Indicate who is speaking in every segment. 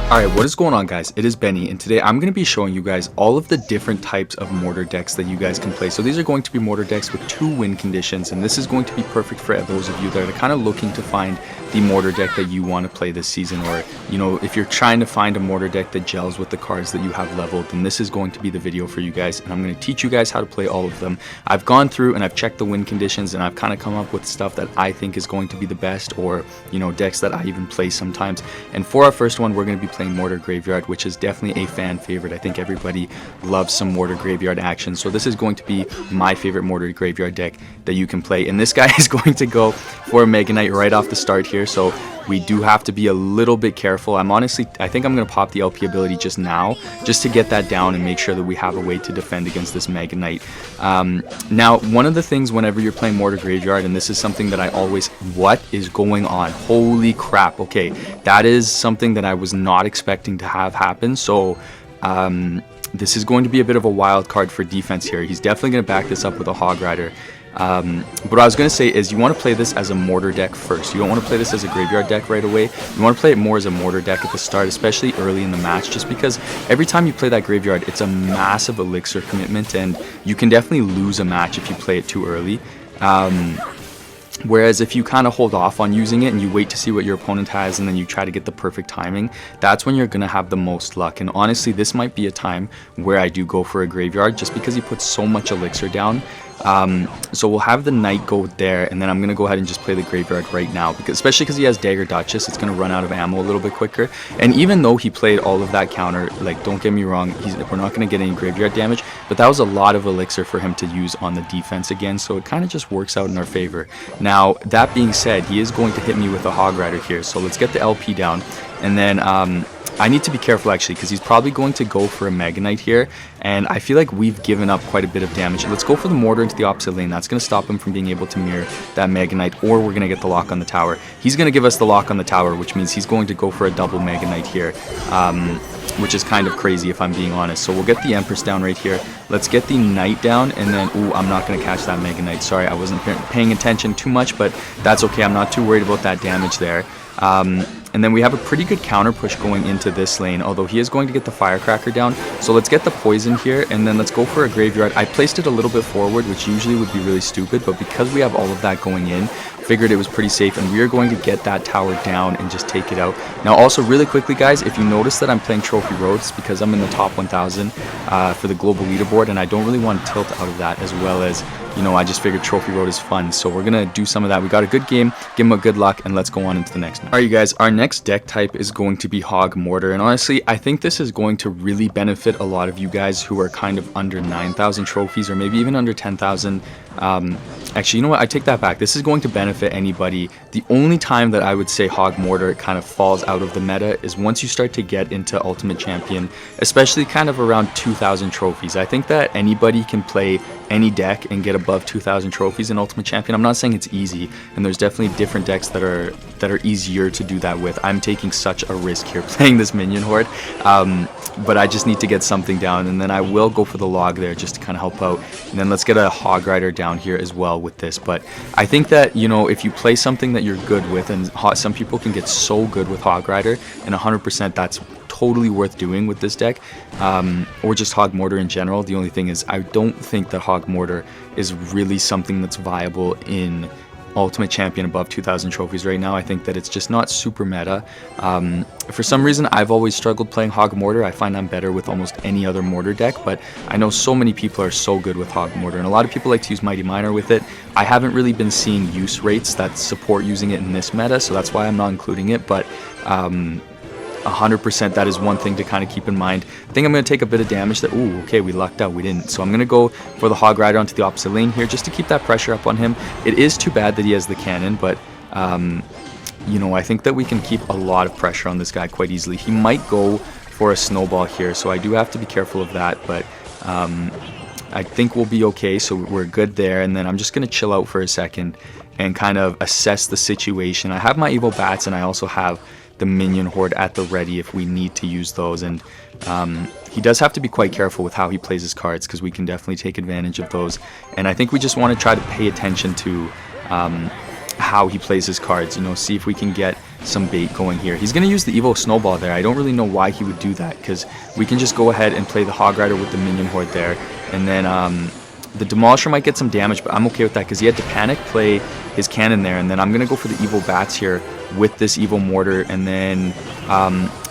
Speaker 1: Alright, what is going on, guys? It is Benny, and today I'm going to be showing you guys all of the different types of mortar decks that you guys can play. So these are going to be mortar decks with 2 win conditions, and this is going to be perfect for those of you that are kind of looking to find the mortar deck that you want to play this season, or, you know, if you're trying to find a mortar deck that gels with the cards that you have leveled, then this is going to be the video for you guys, and I'm going to teach you guys how to play all of them. I've gone through and I've checked the win conditions, and I've kind of come up with stuff that I think is going to be the best, or, you know, decks that I even play sometimes. And for our first one, we're going to be playing Mortar Graveyard, which is definitely a fan favorite. I think everybody loves some Mortar Graveyard action, so this is going to be my favorite Mortar Graveyard deck that you can play. And this guy is going to go for a Mega Knight right off the start here, so we do have to be a little bit careful. I think I'm going to pop the LP ability just now, just to get that down and make sure that we have a way to defend against this Mega Knight. Now, one of the things whenever you're playing Mortar Graveyard, and this is something that I always... What is going on? Holy crap. Okay, that is something that I was not expecting to have happen, so... this is going to be a bit of a wild card for defense here. He's definitely going to back this up with a Hog Rider. But what I was going to say is you want to play this as a mortar deck first. You don't want to play this as a graveyard deck right away. You want to play it more as a mortar deck at the start, especially early in the match, just because every time you play that graveyard, it's a massive elixir commitment, and you can definitely lose a match if you play it too early. Whereas if you kind of hold off on using it and you wait to see what your opponent has and then you try to get the perfect timing, that's when you're going to have the most luck. And honestly, this might be a time where I do go for a graveyard just because he puts so much elixir down. So we'll have the Knight go there, and then I'm going to go ahead and just play the graveyard right now, especially because he has Dagger Duchess. It's going to run out of ammo a little bit quicker. And even though he played all of that counter, like, don't get me wrong, we're not going to get any graveyard damage, but that was a lot of elixir for him to use on the defense again, so it kind of just works out in our favor. Now, that being said, he is going to hit me with a Hog Rider here, so let's get the LP down, and then I need to be careful actually, because he's probably going to go for a Mega Knight here, and I feel like we've given up quite a bit of damage. Let's go for the Mortar into the opposite lane. That's going to stop him from being able to mirror that Mega Knight, or we're going to get the lock on the tower. He's going to give us the lock on the tower, which means he's going to go for a double Mega Knight here, which is kind of crazy if I'm being honest. So we'll get the Empress down right here. Let's get the Knight down, and then, ooh, I'm not going to catch that Mega Knight. Sorry, I wasn't paying attention too much, but that's okay. I'm not too worried about that damage there. And then we have a pretty good counter push going into this lane, although he is going to get the Firecracker down. So let's get the poison here, and then let's go for a graveyard. I placed it a little bit forward, which usually would be really stupid, but because we have all of that going in, figured it was pretty safe, and we are going to get that tower down and just take it out. Now also really quickly, guys, if you notice that I'm playing Trophy Road, it's because I'm in the top 1000 for the global leaderboard, and I don't really want to tilt out of that, as well as, you know, I just figured Trophy Road is fun, so we're gonna do some of that. We got a good game, give him a good luck, and let's go on into the next one. Alright, you guys, our next deck type is going to be Hog Mortar, and honestly, I think this is going to really benefit a lot of you guys who are kind of under 9,000 trophies, or maybe even under 10,000. Actually, you know what? I take that back. This is going to benefit anybody. The only time that I would say Hog Mortar kind of falls out of the meta is once you start to get into Ultimate Champion, especially kind of around 2,000 trophies. I think that anybody can play any deck and get above 2,000 trophies in Ultimate Champion. I'm not saying it's easy, and there's definitely different decks that are easier to do that with. I'm taking such a risk here playing this Minion Horde, but I just need to get something down, and then I will go for the log there just to kind of help out. And then let's get a Hog Rider down here as well with this. But I think that, you know, if you play something that you're good with, and some people can get so good with Hog Rider, and 100% that's totally worth doing with this deck, or just Hog Mortar in general. The only thing is, I don't think that Hog Mortar is really something that's viable in Ultimate Champion above 2,000 trophies right now. I think that it's just not super meta. For some reason, I've always struggled playing Hog Mortar. I find I'm better with almost any other Mortar deck, but I know so many people are so good with Hog Mortar, and a lot of people like to use Mighty Miner with it. I haven't really been seeing use rates that support using it in this meta, so that's why I'm not including it, but 100% that is one thing to kind of keep in mind. I think I'm going to take a bit of damage there. Ooh, okay, we lucked out, we didn't. So I'm going to go for the Hog Rider onto the opposite lane here just to keep that pressure up on him. It is too bad that he has the cannon, but you know, I think that we can keep a lot of pressure on this guy quite easily. He might go for a snowball here, so I do have to be careful of that, but I think we'll be okay, so we're good there. And then I'm just going to chill out for a second and kind of assess the situation. I have my Evo Bats, and I also have the Minion Horde at the ready if we need to use those, and he does have to be quite careful with how he plays his cards, because we can definitely take advantage of those, and I think we just want to try to pay attention to how he plays his cards, you know, see if we can get some bait going here. He's going to use the Evo Snowball there. I don't really know why he would do that, because we can just go ahead and play the Hog Rider with the Minion Horde there. And then the Demolisher might get some damage, but I'm okay with that because he had to panic play his cannon there. And then I'm going to go for the Evo Bats here with this Evo Mortar. And then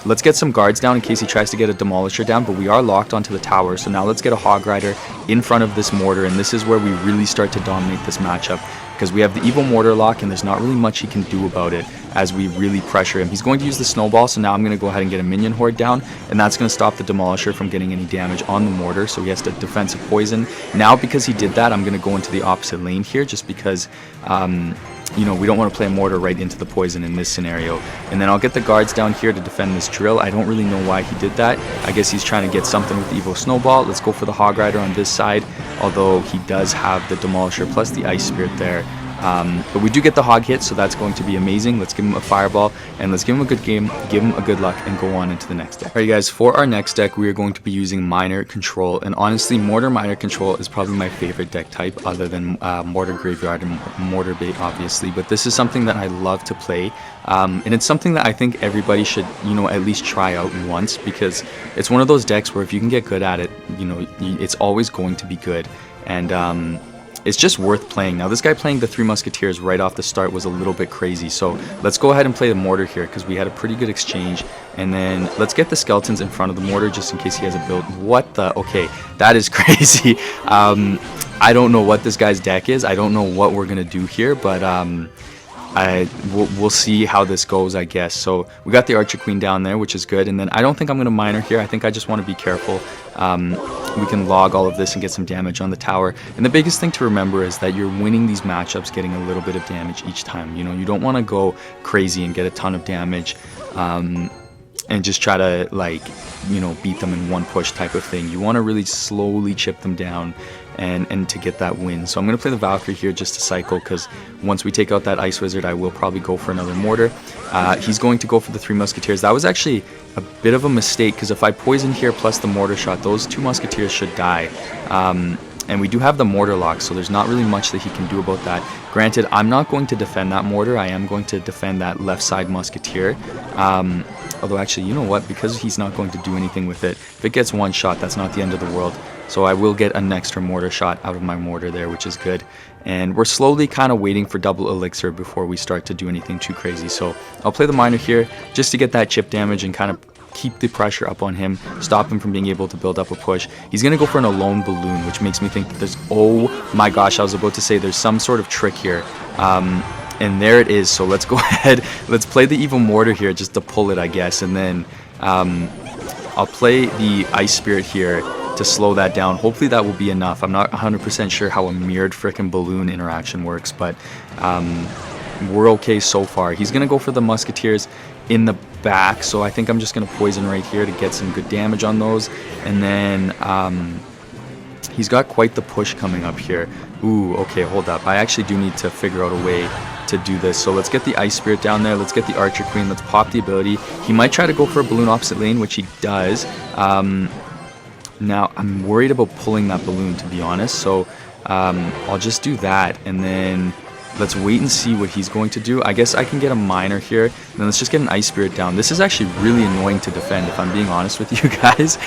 Speaker 1: let's get some guards down in case he tries to get a Demolisher down. But we are locked onto the tower. So now let's get a Hog Rider in front of this Mortar. And this is where we really start to dominate this matchup, because we have the Evo Mortar lock and there's not really much he can do about it as we really pressure him. He's going to use the Snowball, so now I'm going to go ahead and get a Minion Horde down, and that's going to stop the Demolisher from getting any damage on the Mortar, so he has to defensive poison. Now, because he did that, I'm going to go into the opposite lane here, just because, you know, we don't want to play a Mortar right into the poison in this scenario. And then I'll get the guards down here to defend this drill. I don't really know why he did that. I guess he's trying to get something with the Evo Snowball. Let's go for the Hog Rider on this side, although he does have the Demolisher plus the Ice Spirit there. But we do get the hog hit, so that's going to be amazing. Let's give him a fireball, and let's give him a good game, give him a good luck, and go on into the next deck. Alright guys, for our next deck, we are going to be using Miner Control, and honestly, Mortar Miner Control is probably my favorite deck type, other than Mortar Graveyard and Mortarbait, obviously. But this is something that I love to play, and it's something that I think everybody should, you know, at least try out once, because it's one of those decks where if you can get good at it, you know, it's always going to be good. And it's just worth playing. Now, this guy playing the 3 Musketeers right off the start was a little bit crazy, so let's go ahead and play the Mortar here, because we had a pretty good exchange. And then let's get the Skeletons in front of the Mortar just in case he has a build. What the? Okay, that is crazy. I don't know what this guy's deck is. I don't know what we're going to do here, but we'll see how this goes, I guess. So we got the Archer Queen down there, which is good. And then I don't think I'm going to Miner here. I think I just want to be careful. We can log all of this and get some damage on the tower. And the biggest thing to remember is that you're winning these matchups getting a little bit of damage each time. You know, you don't want to go crazy and get a ton of damage and just try to, like, you know, beat them in one push type of thing. You want to really slowly chip them down and to get that win. So I'm going to play the Valkyrie here just to cycle, because once we take out that Ice Wizard, I will probably go for another Mortar. He's going to go for the 3 Musketeers. That was actually a bit of a mistake, because if I poison here plus the Mortar shot, those 2 Musketeers should die. And we do have the Mortar lock, so there's not really much that he can do about that. Granted, I'm not going to defend that Mortar. I am going to defend that left side Musketeer. Although actually, you know what? Because he's not going to do anything with it, if it gets one shot, that's not the end of the world. So I will get an extra Mortar shot out of my Mortar there, which is good. And we're slowly kind of waiting for double Elixir before we start to do anything too crazy. So I'll play the Miner here just to get that chip damage and kind of keep the pressure up on him, stop him from being able to build up a push. He's going to go for an Alone Balloon, which makes me think that there's, oh my gosh, I was about to say there's some sort of trick here. And there it is. So let's go ahead, let's play the Evo Mortar here just to pull it, I guess. And then I'll play the Ice Spirit here to slow that down. Hopefully that will be enough. I'm not 100% sure how a mirrored frickin' balloon interaction works, but we're okay so far. He's going to go for the Musketeers in the back, so I think I'm just going to poison right here to get some good damage on those. And then he's got quite the push coming up here. Ooh, okay, hold up. I actually do need to figure out a way to do this. So let's get the Ice Spirit down there. Let's get the Archer Queen. Let's pop the ability. He might try to go for a balloon opposite lane, which he does. Now, I'm worried about pulling that balloon, to be honest, so I'll just do that, and then let's wait and see what he's going to do. I guess I can get a Miner here, and then let's just get an Ice Spirit down. This is actually really annoying to defend, if I'm being honest with you guys.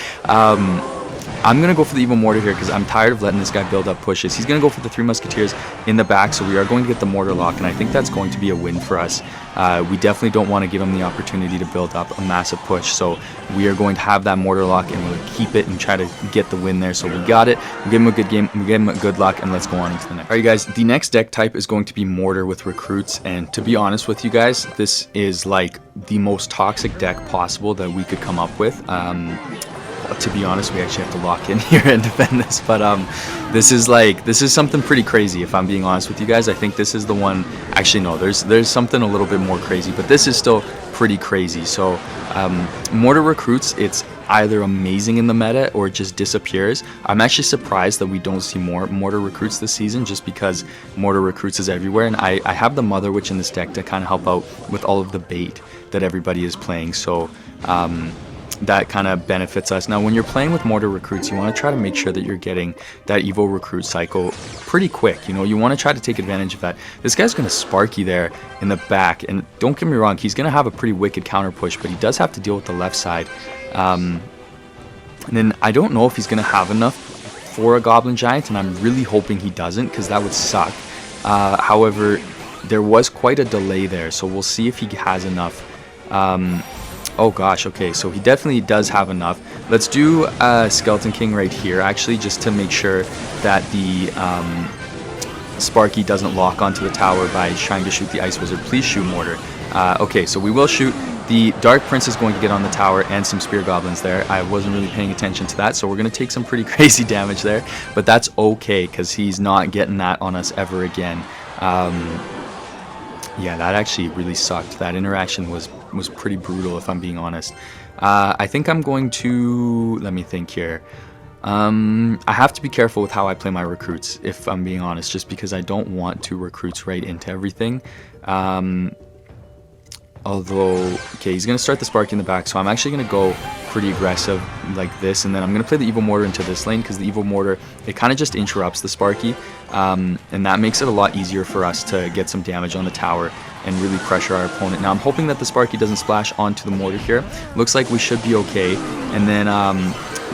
Speaker 1: I'm going to go for the Evo Mortar here because I'm tired of letting this guy build up pushes. He's going to go for the 3 Musketeers in the back, so we are going to get the Mortar lock, and I think that's going to be a win for us. We definitely don't want to give him the opportunity to build up a massive push, so we are going to have that Mortar lock, and we'll keep it and try to get the win there. So we got it. We'll give him a good game. We'll give him a good luck, and let's go on into the next. Alright guys, the next deck type is going to be Mortar with Recruits, and to be honest with you guys, this is like the most toxic deck possible that we could come up with. To be honest, we actually have to lock in here and defend this, but this is something pretty crazy, if I'm being honest with you guys. I think this is the one. Actually no, there's something a little bit more crazy, but this is still pretty crazy. So Mortar Recruits, it's either amazing in the meta or it just disappears. I'm actually surprised that we don't see more Mortar Recruits this season, just because Mortar Recruits is everywhere, and I have the Mother Witch in this deck to kind of help out with all of the bait that everybody is playing. So that kind of benefits us. Now when you're playing with Mortar recruits, you want to try to make sure that you're getting that Evo recruit cycle pretty quick. You know, you want to try to take advantage of that. This guy's going to Sparky there in the back, and don't get me wrong, he's going to have a pretty wicked counter push, but he does have to deal with the left side. And then I don't know if he's going to have enough for a Goblin Giant, and I'm really hoping he doesn't, because that would suck. However, there was quite a delay there, so we'll see if he has enough. Oh gosh, okay, so he definitely does have enough. Let's do Skeleton King right here, actually, just to make sure that the Sparky doesn't lock onto the tower by trying to shoot the Ice Wizard. Please shoot Mortar. Okay, so we will shoot. The Dark Prince is going to get on the tower and some Spear Goblins there. I wasn't really paying attention to that, so we're going to take some pretty crazy damage there. But that's okay, because he's not getting that on us ever again. Yeah, that actually really sucked. That interaction was pretty brutal, if I'm being honest. I think I'm going to... Let me think here. I have to be careful with how I play my recruits, if I'm being honest, just because I don't want to recruits right into everything. Although, okay, he's going to start the Sparky in the back, so I'm actually going to go pretty aggressive like this, and then I'm going to play the Evo Mortar into this lane, because the Evo Mortar, it kind of just interrupts the Sparky, and that makes it a lot easier for us to get some damage on the tower and really pressure our opponent. Now, I'm hoping that the Sparky doesn't splash onto the Mortar here. Looks like we should be okay, and then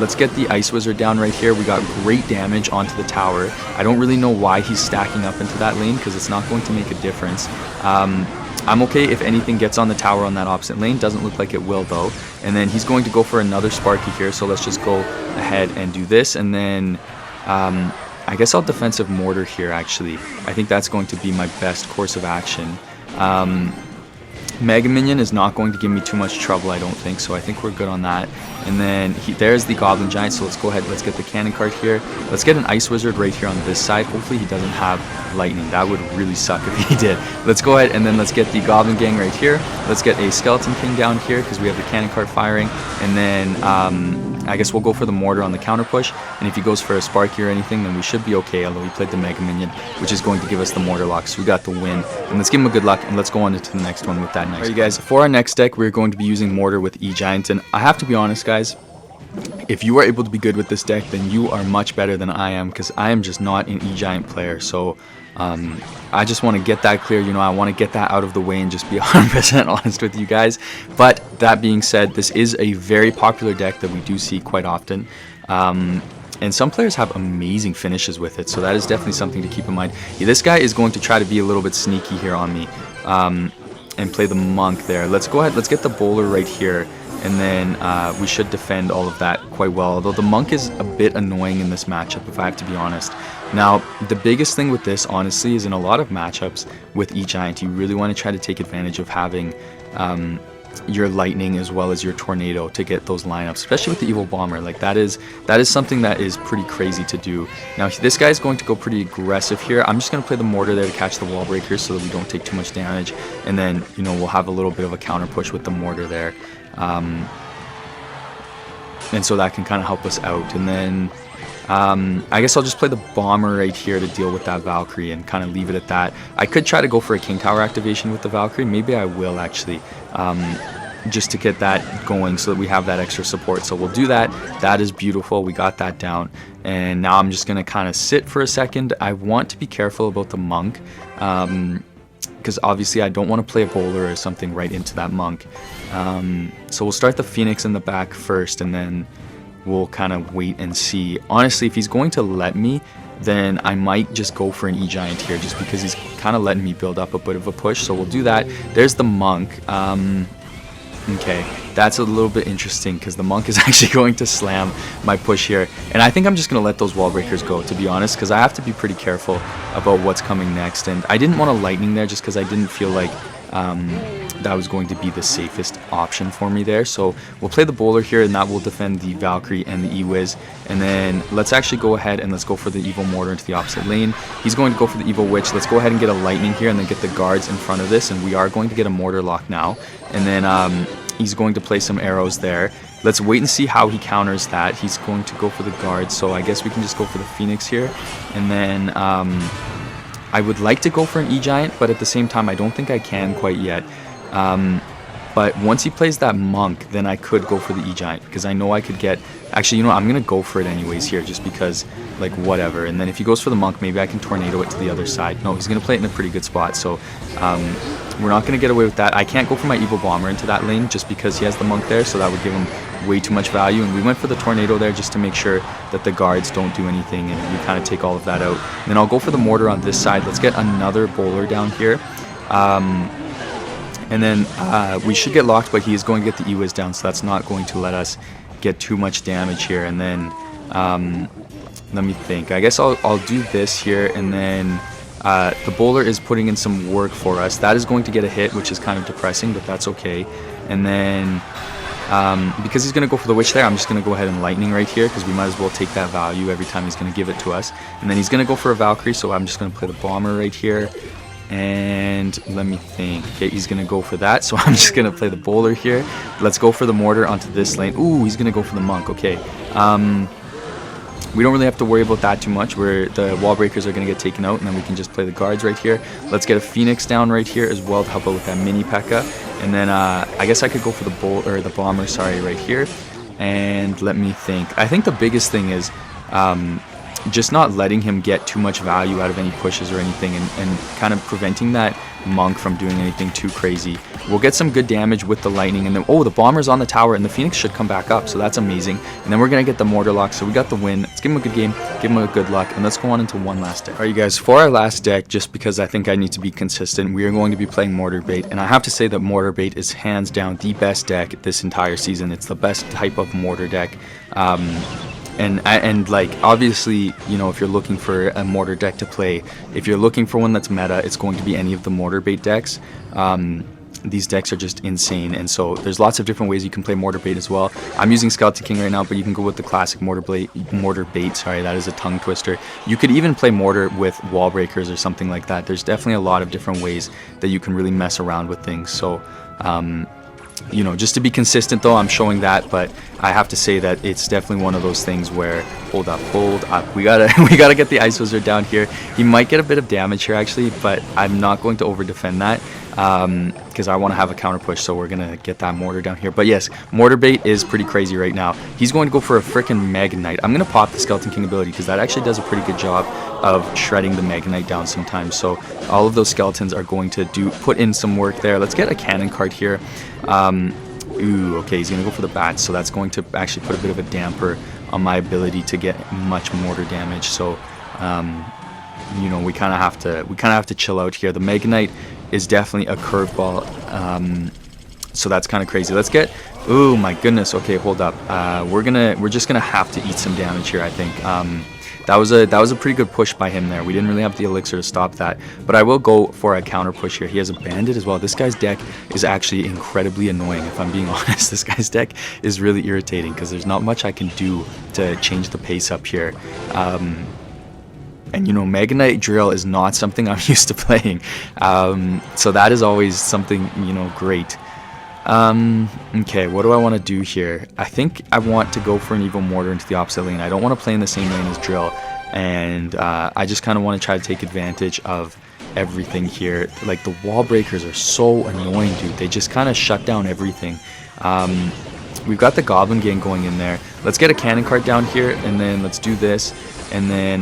Speaker 1: let's get the Ice Wizard down right here. We got great damage onto the tower. I don't really know why he's stacking up into that lane, because it's not going to make a difference. I'm okay if anything gets on the tower on that opposite lane. Doesn't look like it will, though. And then he's going to go for another Sparky here, so let's just go ahead and do this. And then I guess I'll defensive Mortar here, actually. I think that's going to be my best course of action. Mega Minion is not going to give me too much trouble, I don't think, so I think we're good on that. And then there's the Goblin Giant, so let's go ahead, let's get the Cannon Cart here. Let's get an Ice Wizard right here on this side. Hopefully he doesn't have Lightning. That would really suck if he did. Let's go ahead, and then let's get the Goblin Gang right here. Let's get a Skeleton King down here, because we have the Cannon Cart firing. And then I guess we'll go for the Mortar on the counter push, and if he goes for a Sparky or anything, then we should be okay, although he played the Mega Minion, which is going to give us the Mortar lock, so we got the win. And let's give him a good luck, and let's go on into the next one with that nice. Alright guys, for our next deck, we're going to be using Mortar with E-Giant, and I have to be honest guys, if you are able to be good with this deck, then you are much better than I am, because I am just not an E-Giant player, so I just want to get that clear, you know, I want to get that out of the way and just be 100% honest with you guys. But that being said, this is a very popular deck that we do see quite often, and some players have amazing finishes with it, so that is definitely something to keep in mind. Yeah, this guy is going to try to be a little bit sneaky here on me, and play the Monk there. Let's go ahead, let's get the Bowler right here, and then we should defend all of that quite well, although the Monk is a bit annoying in this matchup, if I have to be honest. Now, the biggest thing with this, honestly, is in a lot of matchups with E-Giant, you really want to try to take advantage of having your Lightning as well as your Tornado to get those lineups, especially with the Evil Bomber. Like, that is something that is pretty crazy to do. Now, this guy is going to go pretty aggressive here. I'm just going to play the Mortar there to catch the Wall Breaker so that we don't take too much damage, and then, you know, we'll have a little bit of a counter push with the Mortar there. And so that can kind of help us out. And then I guess I'll just play the Bomber right here to deal with that Valkyrie and kind of leave it at that. I could try to go for a King Tower activation with the Valkyrie. Maybe I will actually, just to get that going so that we have that extra support. So we'll do that. That is beautiful. We got that down. And now I'm just going to kind of sit for a second. I want to be careful about the Monk, because obviously I don't want to play a Bowler or something right into that Monk. So we'll start the Phoenix in the back first, and then we'll kind of wait and see. Honestly, if he's going to let me, then I might just go for an E-Giant here, just because he's kind of letting me build up a bit of a push. So we'll do that. There's the Monk. Okay, that's a little bit interesting, because the Monk is actually going to slam my push here. And I think I'm just going to let those Wall Breakers go, to be honest, because I have to be pretty careful about what's coming next. And I didn't want a Lightning there just because I didn't feel like that was going to be the safest option for me there. So we'll play the Bowler here, and that will defend the Valkyrie and the E-Wiz. And then let's actually go ahead and let's go for the Evil Mortar into the opposite lane. He's going to go for the Evil Witch. Let's go ahead and get a Lightning here, and then get the guards in front of this. And we are going to get a Mortar lock now. And then he's going to play some arrows there. Let's wait and see how he counters that. He's going to go for the guards, so I guess we can just go for the Phoenix here. And then I would like to go for an E-Giant, but at the same time I don't think I can quite yet. But once he plays that monk, then I could go for the E-Giant, because I know I could get... Actually, you know what? I'm going to go for it anyways here, just because, like, whatever. And then if he goes for the monk, maybe I can tornado it to the other side. No, he's going to play it in a pretty good spot, so we're not going to get away with that. I can't go for my evil bomber into that lane just because he has the monk there, so that would give him way too much value. And we went for the tornado there just to make sure that the guards don't do anything, and we kind of take all of that out. And then I'll go for the mortar on this side. Let's get another bowler down here. And then we should get locked, but he is going to get the E-Wiz down, so that's not going to let us get too much damage here. And then let me think. I guess I'll do this here, and then the bowler is putting in some work for us. That is going to get a hit, which is kind of depressing, but that's okay. And then because he's going to go for the witch there, I'm just going to go ahead and lightning right here, because we might as well take that value every time he's going to give it to us. And then he's going to go for a Valkyrie, so I'm just going to play the bomber right here. And let me think. Okay, he's gonna go for that, so I'm just gonna play the bowler here. Let's go for the mortar onto this lane. Ooh, he's gonna go for the monk. Okay, we don't really have to worry about that too much, where the wall breakers are gonna get taken out, and then we can just play the guards right here. Let's get a Phoenix down right here as well to help out with that mini P.E.K.K.A. And then I guess I could go for the bomber, sorry, right here. And let me think. I think the biggest thing is just not letting him get too much value out of any pushes or anything, and kind of preventing that monk from doing anything too crazy. We'll get some good damage with the lightning, and then the bomber's on the tower, and the Phoenix should come back up, so that's amazing. And then we're gonna get the mortar lock, so we got the win. Let's give him a good game, give him a good luck, and let's go on into one last deck. Alright, you guys, for our last deck, just because I think I need to be consistent, we are going to be playing Mortarbait, and I have to say that Mortarbait is hands down the best deck this entire season. It's the best type of mortar deck. And like, obviously, you know, if you're looking for a mortar deck to play, if you're looking for one that's meta, it's going to be any of the Mortarbait decks. These decks are just insane, and so there's lots of different ways you can play Mortarbait as well. I'm using Skeleton King right now, but you can go with the classic Mortarbait. Sorry, that is a tongue twister. You could even play Mortar with wall breakers or something like that. There's definitely a lot of different ways that you can really mess around with things. So you know, just to be consistent though, I'm showing that, but I have to say that it's definitely one of those things where, hold up, we gotta get the Ice Wizard down here. He might get a bit of damage here actually, but I'm not going to over defend that, because I want to have a counter push, so we're gonna get that mortar down here. But yes, Mortarbait is pretty crazy right now. He's going to go for a freaking Mega Knight. I'm gonna pop the Skeleton King ability, because that actually does a pretty good job of shredding the Mega Knight down sometimes. So all of those skeletons are going to put in some work there. Let's get a cannon card here. Ooh, okay, he's gonna go for the bats, so that's going to actually put a bit of a damper on my ability to get much mortar damage. So you know, we kind of have to chill out here. The Mega Knight is definitely a curveball, so that's kind of crazy. Let's get, oh my goodness, okay, hold up. We're just gonna have to eat some damage here, I think. That was a pretty good push by him there. We didn't really have the elixir to stop that, but I will go for a counter push here. He has a bandit as well. This guy's deck is actually incredibly annoying, if I'm being honest. This guy's deck is really irritating, because there's not much I can do to change the pace up here. And you know, Mega Knight drill is not something I'm used to playing, so that is always something, you know, great. Okay, what do I want to do here? I think I want to go for an evil mortar into the opposite lane. I don't want to play in the same lane as drill, and I just kind of want to try to take advantage of everything here. Like, the wall breakers are so annoying, dude. They just kind of shut down everything. We've got the Goblin Gang going in there. Let's get a cannon cart down here, and then let's do this, and then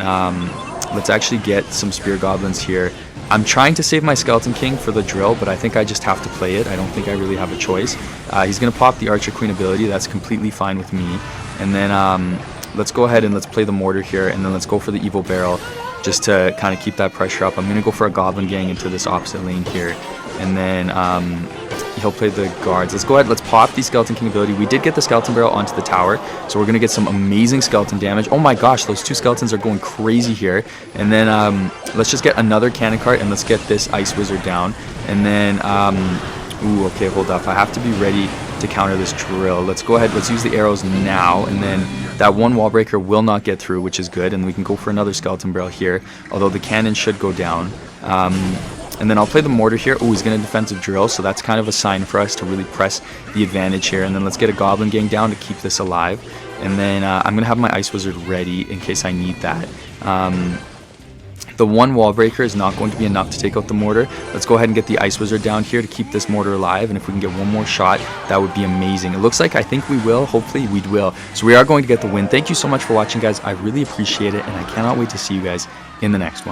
Speaker 1: let's actually get some Spear Goblins here. I'm trying to save my Skeleton King for the drill, but I think I just have to play it. I don't think I really have a choice. He's going to pop the Archer Queen ability. That's completely fine with me. And then let's go ahead and let's play the Mortar here, and then let's go for the Evil Barrel just to kind of keep that pressure up. I'm going to go for a Goblin Gang into this opposite lane here, and then he'll play the guards. Let's go ahead, let's pop the Skeleton King ability. We did get the Skeleton Barrel onto the tower, so we're going to get some amazing skeleton damage. Oh my gosh, those two skeletons are going crazy here. And then let's just get another cannon cart, and let's get this Ice Wizard down. And then, ooh, okay, hold up. I have to be ready to counter this drill. Let's go ahead, let's use the arrows now, and then that one wall breaker will not get through, which is good, and we can go for another Skeleton Barrel here, although the cannon should go down. And then I'll play the Mortar here. Oh, he's going to defensive drill, so that's kind of a sign for us to really press the advantage here. And then let's get a Goblin Gang down to keep this alive. And then I'm going to have my Ice Wizard ready in case I need that. The one wall breaker is not going to be enough to take out the mortar. Let's go ahead and get the ice wizard down here to keep this mortar alive, and if we can get one more shot, that would be amazing. It looks like I think we will. Hopefully we will. So we are going to get the win. Thank you so much for watching, guys. I really appreciate it, and I cannot wait to see you guys in the next one.